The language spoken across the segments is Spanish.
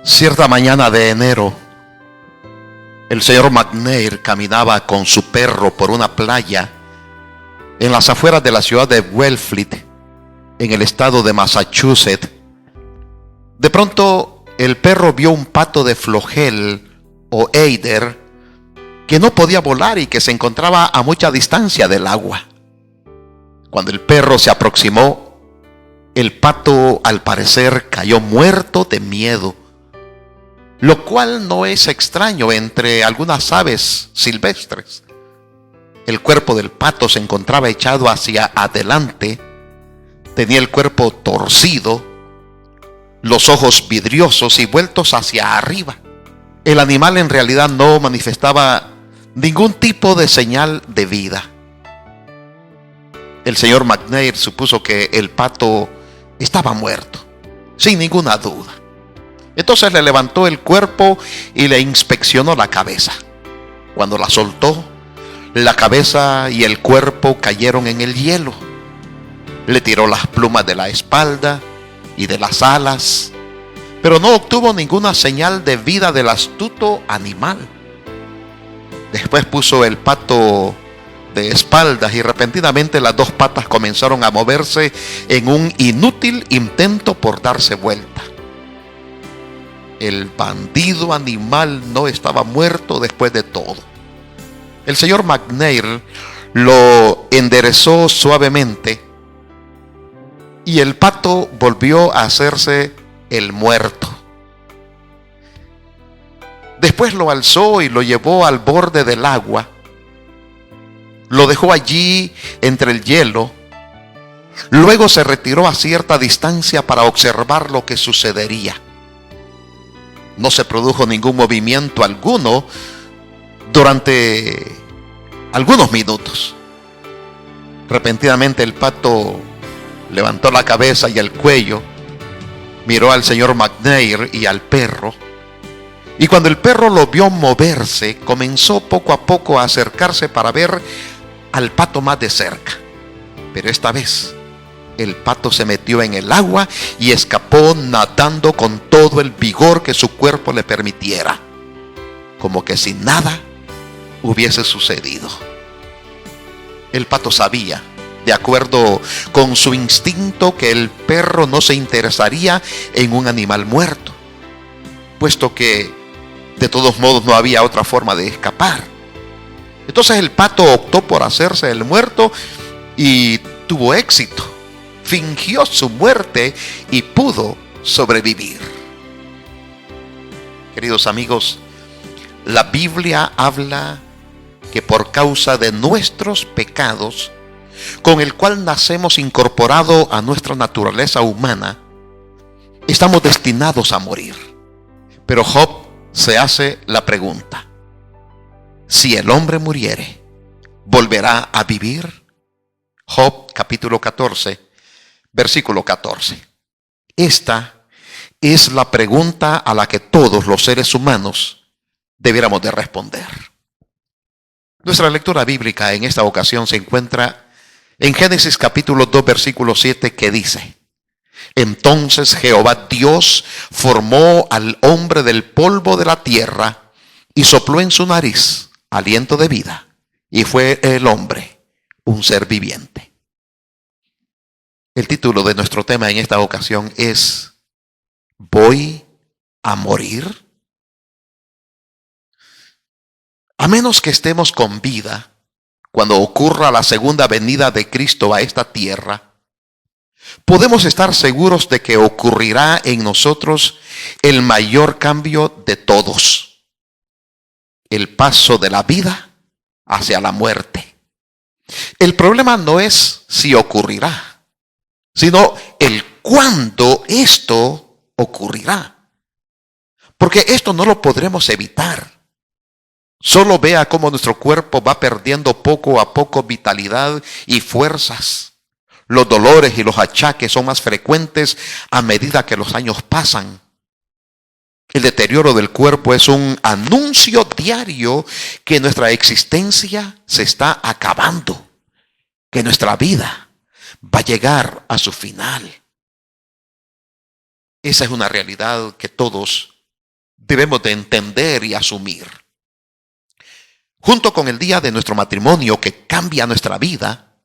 Cierta mañana de enero, el señor McNair caminaba con su perro por una playa en las afueras de la ciudad de Wellfleet, en el estado de Massachusetts. De pronto, el perro vio un pato de flogel o eider que no podía volar y que se encontraba a mucha distancia del agua. Cuando el perro se aproximó, el pato al parecer cayó muerto de miedo, lo cual no es extraño entre algunas aves silvestres. El cuerpo del pato se encontraba echado hacia adelante, tenía el cuerpo torcido, los ojos vidriosos y vueltos hacia arriba. El animal en realidad no manifestaba ningún tipo de señal de vida. El señor McNair supuso que el pato estaba muerto, sin ninguna duda. Entonces le levantó el cuerpo y le inspeccionó la cabeza. Cuando la soltó, la cabeza y el cuerpo cayeron en el hielo. Le tiró las plumas de la espalda y de las alas, pero no obtuvo ninguna señal de vida del astuto animal. Después puso el pato de espaldas y repentinamente las dos patas comenzaron a moverse en un inútil intento por darse vuelta. El bandido animal no estaba muerto después de todo. El señor McNair lo enderezó suavemente y el pato volvió a hacerse el muerto. Después lo alzó y lo llevó al borde del agua. Lo dejó allí entre el hielo. Luego se retiró a cierta distancia para observar lo que sucedería. No se produjo ningún movimiento alguno durante algunos minutos. Repentinamente el pato levantó la cabeza y el cuello, miró al señor McNair y al perro, y cuando el perro lo vio moverse, comenzó poco a poco a acercarse para ver al pato más de cerca. Pero esta vez el pato se metió en el agua y escapó nadando con todo el vigor que su cuerpo le permitiera, como que si nada hubiese sucedido. El pato sabía, de acuerdo con su instinto, que el perro no se interesaría en un animal muerto, puesto que de todos modos no había otra forma de escapar. Entonces el pato optó por hacerse el muerto y tuvo éxito. Fingió su muerte y pudo sobrevivir. Queridos amigos, la Biblia habla que por causa de nuestros pecados, con el cual nacemos incorporado a nuestra naturaleza humana, estamos destinados a morir. Pero Job se hace la pregunta: si el hombre muriere, ¿volverá a vivir? Job capítulo 14, versículo 14. Esta es la pregunta a la que todos los seres humanos debiéramos de responder. Nuestra lectura bíblica en esta ocasión se encuentra en Génesis capítulo 2, versículo 7, que dice: entonces Jehová Dios formó al hombre del polvo de la tierra y sopló en su nariz aliento de vida, y fue el hombre un ser viviente. El título de nuestro tema en esta ocasión es: ¿voy a morir? A menos que estemos con vida cuando ocurra la segunda venida de Cristo a esta tierra, podemos estar seguros de que ocurrirá en nosotros el mayor cambio de todos: el paso de la vida hacia la muerte. El problema no es si ocurrirá, sino el cuándo esto ocurrirá. Porque esto no lo podremos evitar. Solo vea cómo nuestro cuerpo va perdiendo poco a poco vitalidad y fuerzas. Los dolores y los achaques son más frecuentes a medida que los años pasan. El deterioro del cuerpo es un anuncio diario que nuestra existencia se está acabando, que nuestra vida va a llegar a su final. Esa es una realidad que todos debemos de entender y asumir. Junto con el día de nuestro matrimonio que cambia nuestra vida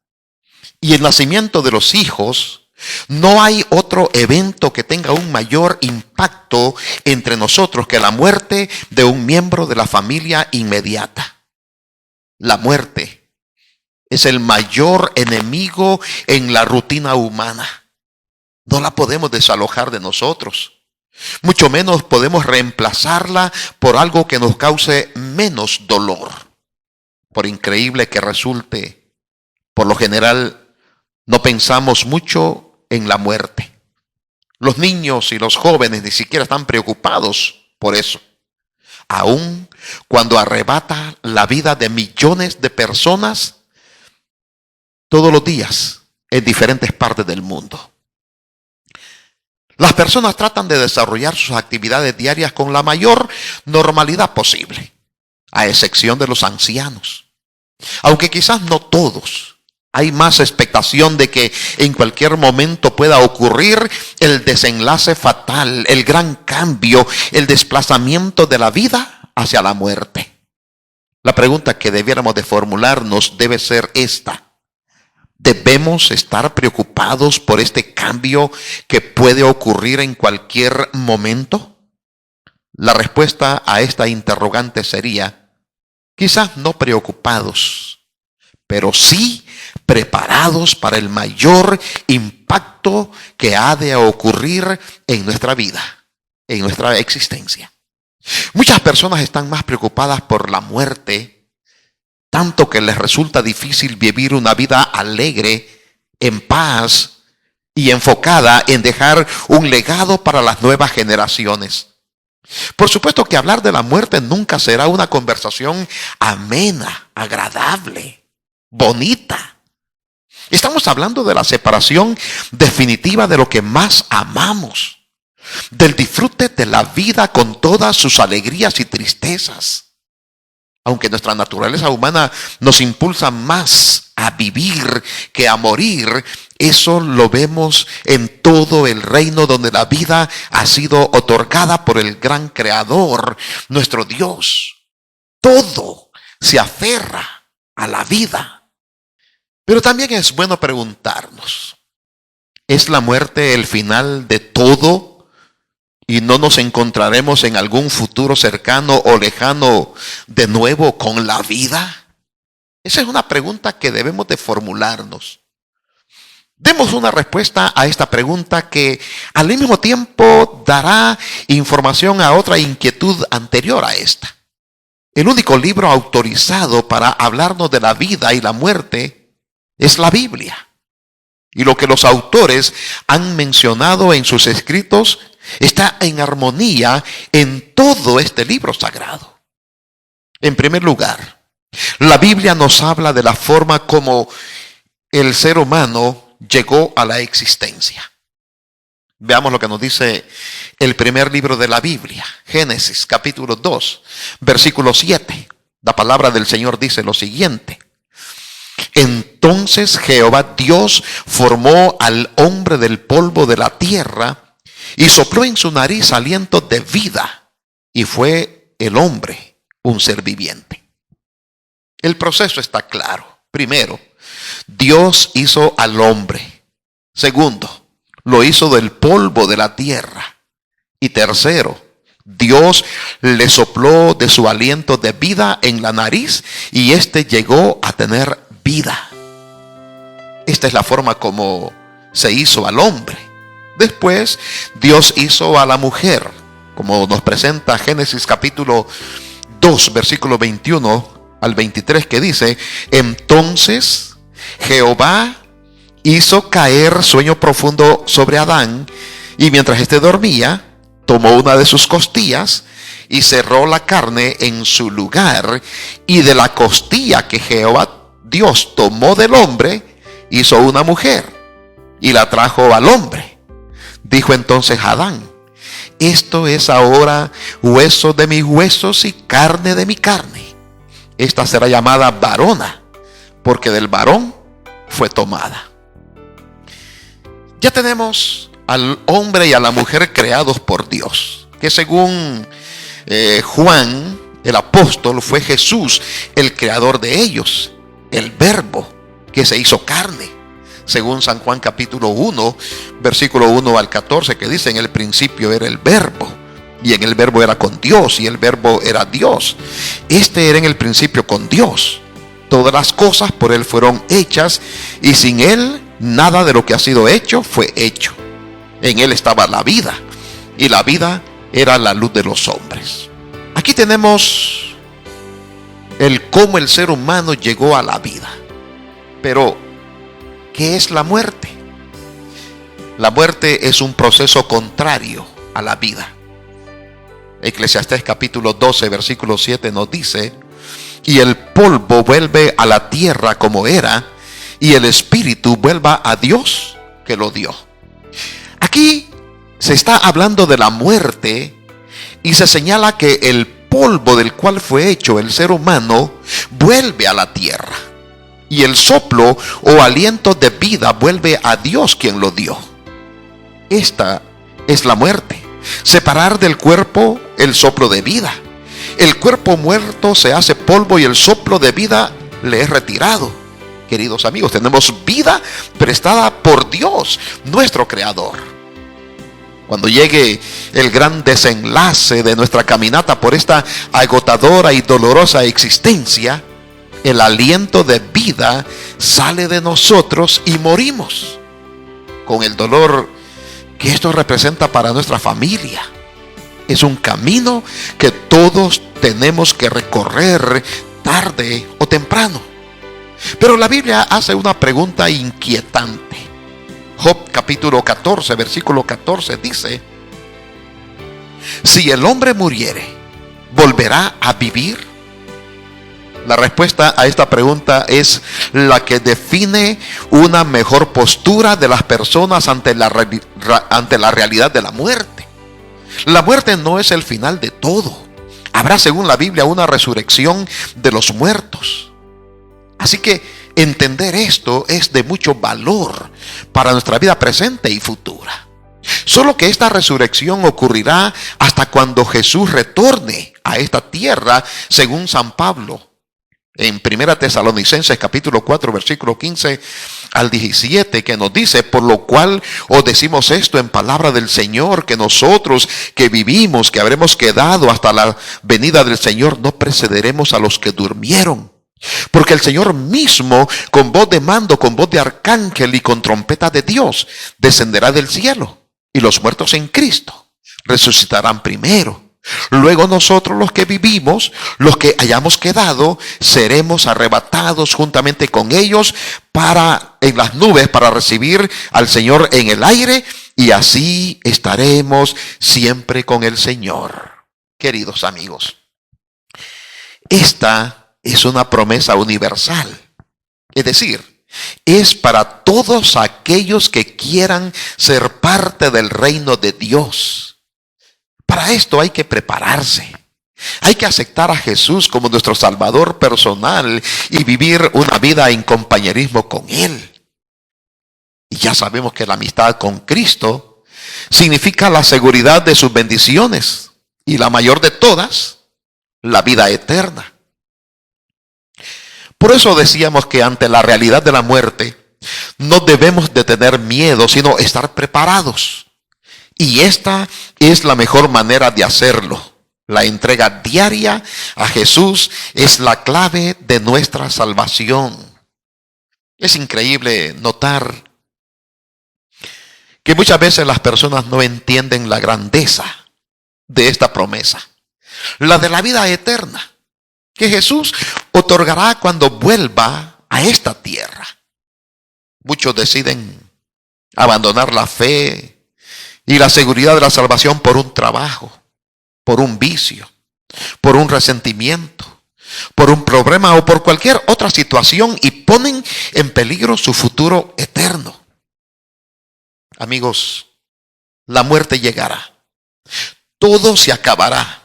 y el nacimiento de los hijos, no hay otro evento que tenga un mayor impacto entre nosotros que la muerte de un miembro de la familia inmediata. La muerte es el mayor enemigo en la rutina humana. No la podemos desalojar de nosotros. Mucho menos podemos reemplazarla por algo que nos cause menos dolor. Por increíble que resulte, por lo general no pensamos mucho en la muerte. Los niños y los jóvenes ni siquiera están preocupados por eso. Aun cuando arrebata la vida de millones de personas todos los días en diferentes partes del mundo. Las personas tratan de desarrollar sus actividades diarias con la mayor normalidad posible, a excepción de los ancianos. Aunque quizás no todos, hay más expectación de que en cualquier momento pueda ocurrir el desenlace fatal, el gran cambio, el desplazamiento de la vida hacia la muerte. La pregunta que debiéramos de formularnos debe ser esta: ¿debemos estar preocupados por este cambio que puede ocurrir en cualquier momento? La respuesta a esta interrogante sería: quizás no preocupados, pero sí preparados para el mayor impacto que ha de ocurrir en nuestra vida, en nuestra existencia. Muchas personas están más preocupadas por la muerte, tanto que les resulta difícil vivir una vida alegre, en paz y enfocada en dejar un legado para las nuevas generaciones. Por supuesto que hablar de la muerte nunca será una conversación amena, agradable, bonita. Estamos hablando de la separación definitiva de lo que más amamos, del disfrute de la vida con todas sus alegrías y tristezas. Aunque nuestra naturaleza humana nos impulsa más a vivir que a morir, eso lo vemos en todo el reino donde la vida ha sido otorgada por el gran Creador, nuestro Dios. Todo se aferra a la vida. Pero también es bueno preguntarnos, ¿es la muerte el final de todo y no nos encontraremos en algún futuro cercano o lejano de nuevo con la vida? Esa es una pregunta que debemos de formularnos. Demos una respuesta a esta pregunta que al mismo tiempo dará información a otra inquietud anterior a esta. El único libro autorizado para hablarnos de la vida y la muerte es la Biblia. Y lo que los autores han mencionado en sus escritos está en armonía en todo este libro sagrado. En primer lugar, la Biblia nos habla de la forma como el ser humano llegó a la existencia. Veamos lo que nos dice el primer libro de la Biblia, Génesis capítulo 2, versículo 7. La palabra del Señor dice lo siguiente: entonces Jehová Dios formó al hombre del polvo de la tierra y sopló en su nariz aliento de vida, y fue el hombre un ser viviente. El proceso está claro. Primero, Dios hizo al hombre. Segundo, lo hizo del polvo de la tierra. Y tercero, Dios le sopló de su aliento de vida en la nariz y éste llegó a tener vida. Esta es la forma como se hizo al hombre. Después Dios hizo a la mujer, como nos presenta Génesis capítulo 2 versículo 21 al 23, que dice: entonces Jehová hizo caer sueño profundo sobre Adán, y mientras éste dormía, tomó una de sus costillas y cerró la carne en su lugar, y de la costilla que Jehová Dios tomó del hombre, hizo una mujer y la trajo al hombre. Dijo entonces Adán: esto es ahora hueso de mis huesos y carne de mi carne. Esta será llamada varona, porque del varón fue tomada. Ya tenemos al hombre y a la mujer creados por Dios, que según Juan, el apóstol, fue Jesús el creador de ellos, el verbo que se hizo carne, según San Juan capítulo 1, versículo 1 al 14, que dice: en el principio era el verbo, y en el verbo era con Dios, y el verbo era Dios. Este era en el principio con Dios. Todas las cosas por él fueron hechas, y sin él nada de lo que ha sido hecho fue hecho. En él estaba la vida, y la vida era la luz de los hombres. Aquí tenemos el cómo el ser humano llegó a la vida. Pero, ¿qué es la muerte? La muerte es un proceso contrario a la vida. Eclesiastés capítulo 12, versículo 7 nos dice: y el polvo vuelve a la tierra como era, y el espíritu vuelva a Dios que lo dio. Aquí se está hablando de la muerte, y se señala que el polvo del cual fue hecho el ser humano vuelve a la tierra, y el soplo o aliento de vida vuelve a Dios quien lo dio. Esta es la muerte: separar del cuerpo el soplo de vida. El cuerpo muerto se hace polvo y el soplo de vida le es retirado. Queridos amigos, tenemos vida prestada por Dios, nuestro creador. Cuando llegue el gran desenlace de nuestra caminata por esta agotadora y dolorosa existencia, el aliento de vida sale de nosotros y morimos, con el dolor que esto representa para nuestra familia. Es un camino que todos tenemos que recorrer tarde o temprano. Pero la Biblia hace una pregunta inquietante. Job capítulo 14, versículo 14 dice: si el hombre muriere, ¿volverá a vivir? La respuesta a esta pregunta es la que define una mejor postura de las personas ante la realidad de la muerte. La muerte no es el final de todo. Habrá, según la Biblia, una resurrección de los muertos. Así que entender esto es de mucho valor para nuestra vida presente y futura. Solo que esta resurrección ocurrirá hasta cuando Jesús retorne a esta tierra, según San Pablo en 1 Tesalonicenses capítulo 4, versículo 15 al 17, que nos dice: por lo cual os decimos esto en palabra del Señor, que nosotros que vivimos, que habremos quedado hasta la venida del Señor, no precederemos a los que durmieron. Porque el Señor mismo, con voz de mando, con voz de arcángel y con trompeta de Dios, descenderá del cielo, y los muertos en Cristo resucitarán primero. Luego nosotros, los que vivimos, los que hayamos quedado, seremos arrebatados juntamente con ellos en las nubes para recibir al Señor en el aire, y así estaremos siempre con el Señor. Queridos amigos, esta es una promesa universal. Es decir, es para todos aquellos que quieran ser parte del reino de Dios. Para esto hay que prepararse. Hay que aceptar a Jesús como nuestro Salvador personal y vivir una vida en compañerismo con Él. Y ya sabemos que la amistad con Cristo significa la seguridad de sus bendiciones, y la mayor de todas, la vida eterna. Por eso decíamos que ante la realidad de la muerte no debemos de tener miedo, sino estar preparados. Y esta es la mejor manera de hacerlo. La entrega diaria a Jesús es la clave de nuestra salvación. Es increíble notar que muchas veces las personas no entienden la grandeza de esta promesa, la de la vida eterna, que Jesús otorgará cuando vuelva a esta tierra. Muchos deciden abandonar la fe y la seguridad de la salvación por un trabajo, por un vicio, por un resentimiento, por un problema o por cualquier otra situación, y ponen en peligro su futuro eterno. Amigos, la muerte llegará. Todo se acabará.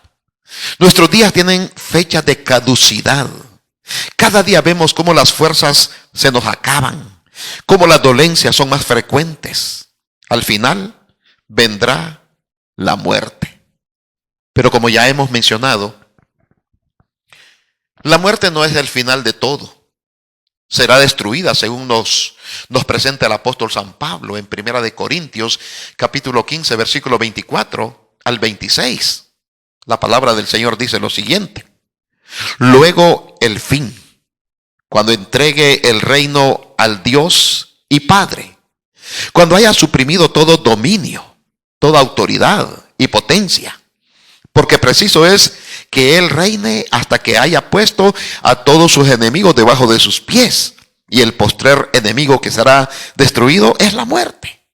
Nuestros días tienen fecha de caducidad. Cada día vemos cómo las fuerzas se nos acaban, cómo las dolencias son más frecuentes. Al final, vendrá la muerte. Pero como ya hemos mencionado, la muerte no es el final de todo. Será destruida, según nos presenta el apóstol San Pablo en 1 Corintios, capítulo 15, versículo 24 al 26. La palabra del Señor dice lo siguiente: luego el fin, cuando entregue el reino al Dios y Padre, cuando haya suprimido todo dominio, toda autoridad y potencia, porque preciso es que Él reine hasta que haya puesto a todos sus enemigos debajo de sus pies. Y el postrer enemigo que será destruido es la muerte.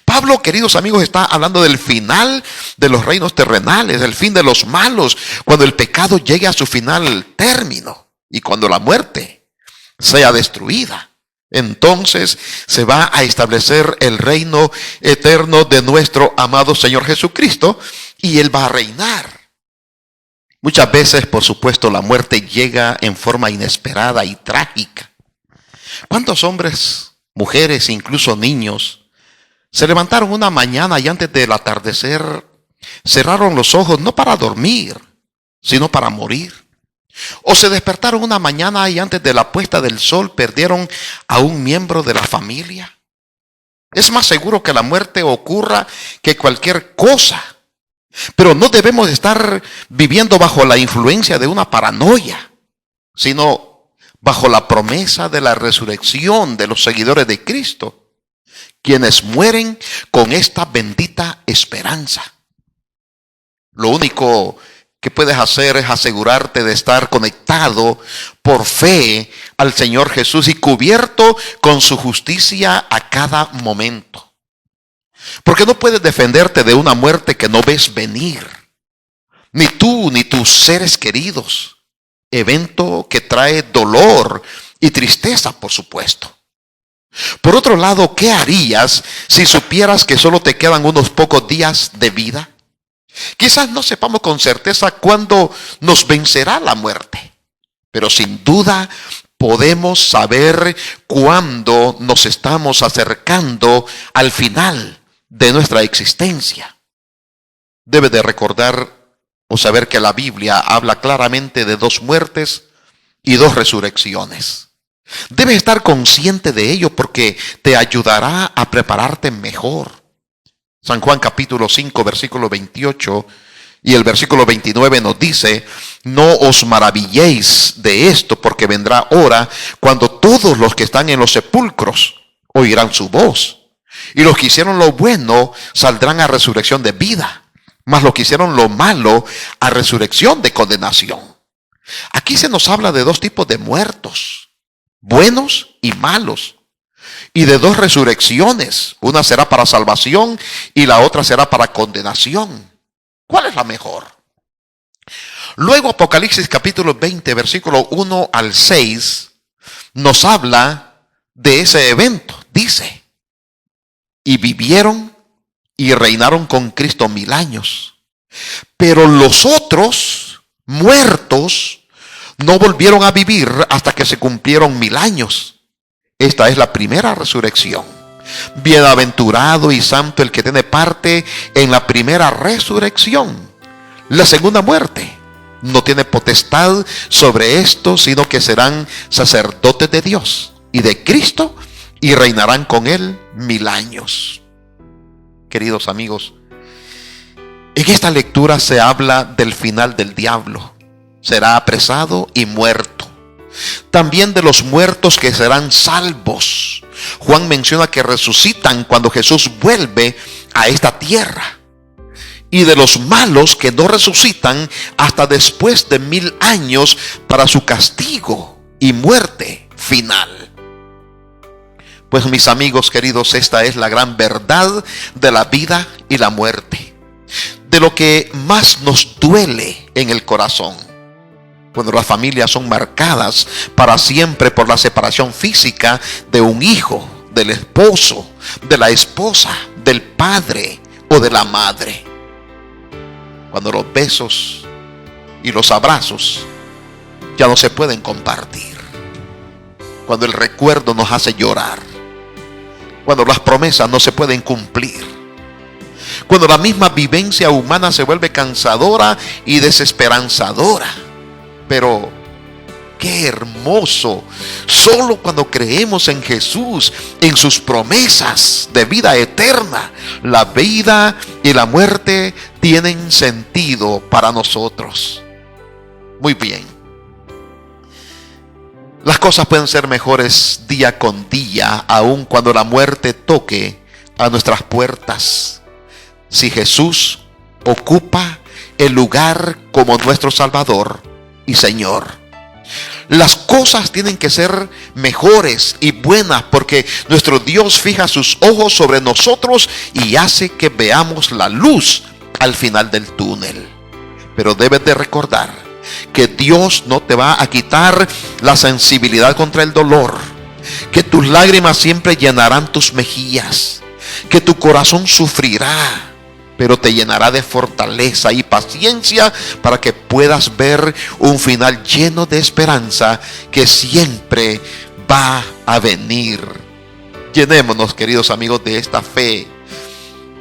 Pablo, queridos amigos, está hablando del final de los reinos terrenales, del fin de los malos, cuando el pecado llegue a su final término y cuando la muerte sea destruida. Entonces se va a establecer el reino eterno de nuestro amado Señor Jesucristo y Él va a reinar. Muchas veces, por supuesto, la muerte llega en forma inesperada y trágica. ¿Cuántos hombres, mujeres, incluso niños, se levantaron una mañana y antes del atardecer cerraron los ojos no para dormir, sino para morir? ¿O se despertaron una mañana y antes de la puesta del sol perdieron a un miembro de la familia? Es más seguro que la muerte ocurra que cualquier cosa. Pero no debemos estar viviendo bajo la influencia de una paranoia, sino bajo la promesa de la resurrección de los seguidores de Cristo, quienes mueren con esta bendita esperanza. Lo único que puedes hacer es asegurarte de estar conectado por fe al Señor Jesús y cubierto con su justicia a cada momento. Porque no puedes defenderte de una muerte que no ves venir, ni tú ni tus seres queridos. Evento que trae dolor y tristeza, por supuesto. Por otro lado, ¿qué harías si supieras que solo te quedan unos pocos días de vida? Quizás no sepamos con certeza cuándo nos vencerá la muerte, pero sin duda podemos saber cuándo nos estamos acercando al final de nuestra existencia. Debes de recordar o saber que la Biblia habla claramente de 2 muertes y 2 resurrecciones. Debes estar consciente de ello porque te ayudará a prepararte mejor. San Juan capítulo 5, versículo 28 y el versículo 29 nos dice: no os maravilléis de esto, porque vendrá hora cuando todos los que están en los sepulcros oirán su voz. Y los que hicieron lo bueno saldrán a resurrección de vida, mas los que hicieron lo malo a resurrección de condenación. Aquí se nos habla de 2 tipos de muertos, buenos y malos, y de 2 resurrecciones. Una será para salvación y la otra será para condenación. ¿Cuál es la mejor? Luego Apocalipsis capítulo 20, versículo 1 al 6, nos habla de ese evento. Dice: y vivieron y reinaron con Cristo 1000 años. Pero los otros muertos no volvieron a vivir hasta que se cumplieron 1000 años. Esta es la primera resurrección. Bienaventurado y santo el que tiene parte en la primera resurrección. La segunda muerte no tiene potestad sobre esto, sino que serán sacerdotes de Dios y de Cristo y reinarán con Él 1000 años. Queridos amigos, en esta lectura se habla del final del diablo. Será apresado y muerto. También de los muertos que serán salvos. Juan menciona que resucitan cuando Jesús vuelve a esta tierra. Y de los malos que no resucitan hasta después de 1000 años para su castigo y muerte final. Pues mis amigos queridos, esta es la gran verdad de la vida y la muerte. De lo que más nos duele en el corazón. Cuando las familias son marcadas para siempre por la separación física de un hijo, del esposo, de la esposa, del padre o de la madre. Cuando los besos y los abrazos ya no se pueden compartir. Cuando el recuerdo nos hace llorar. Cuando las promesas no se pueden cumplir. Cuando la misma vivencia humana se vuelve cansadora y desesperanzadora. Pero qué hermoso, solo cuando creemos en Jesús, en sus promesas de vida eterna, la vida y la muerte tienen sentido para nosotros. Muy bien. Las cosas pueden ser mejores día con día, aun cuando la muerte toque a nuestras puertas. Si Jesús ocupa el lugar como nuestro Salvador y Señor. Las cosas tienen que ser mejores y buenas porque nuestro Dios fija sus ojos sobre nosotros y hace que veamos la luz al final del túnel. Pero debes de recordar que Dios no te va a quitar la sensibilidad contra el dolor, que tus lágrimas siempre llenarán tus mejillas, que tu corazón sufrirá, pero te llenará de fortaleza y paciencia para que puedas ver un final lleno de esperanza que siempre va a venir. Llenémonos, queridos amigos, de esta fe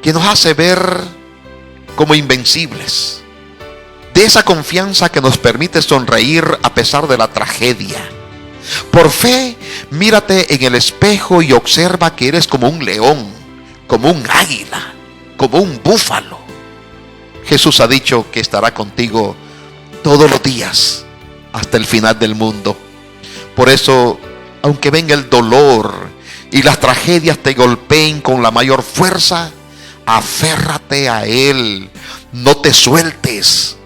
que nos hace ver como invencibles, de esa confianza que nos permite sonreír a pesar de la tragedia. Por fe, mírate en el espejo y observa que eres como un león, como un águila, como un búfalo. Jesús ha dicho que estará contigo todos los días hasta el final del mundo. Por eso, aunque venga el dolor y las tragedias te golpeen con la mayor fuerza, aférrate a Él, no te sueltes.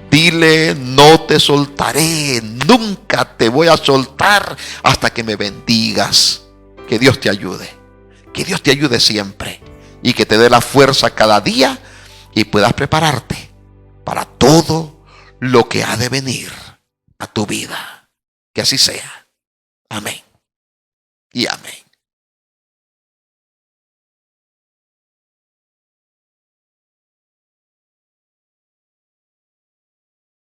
Dile: no te soltaré, nunca te voy a soltar hasta que me bendigas. Que Dios te ayude, que Dios te ayude siempre y que te dé la fuerza cada día y puedas prepararte para todo lo que ha de venir a tu vida. Que así sea. Amén y amén.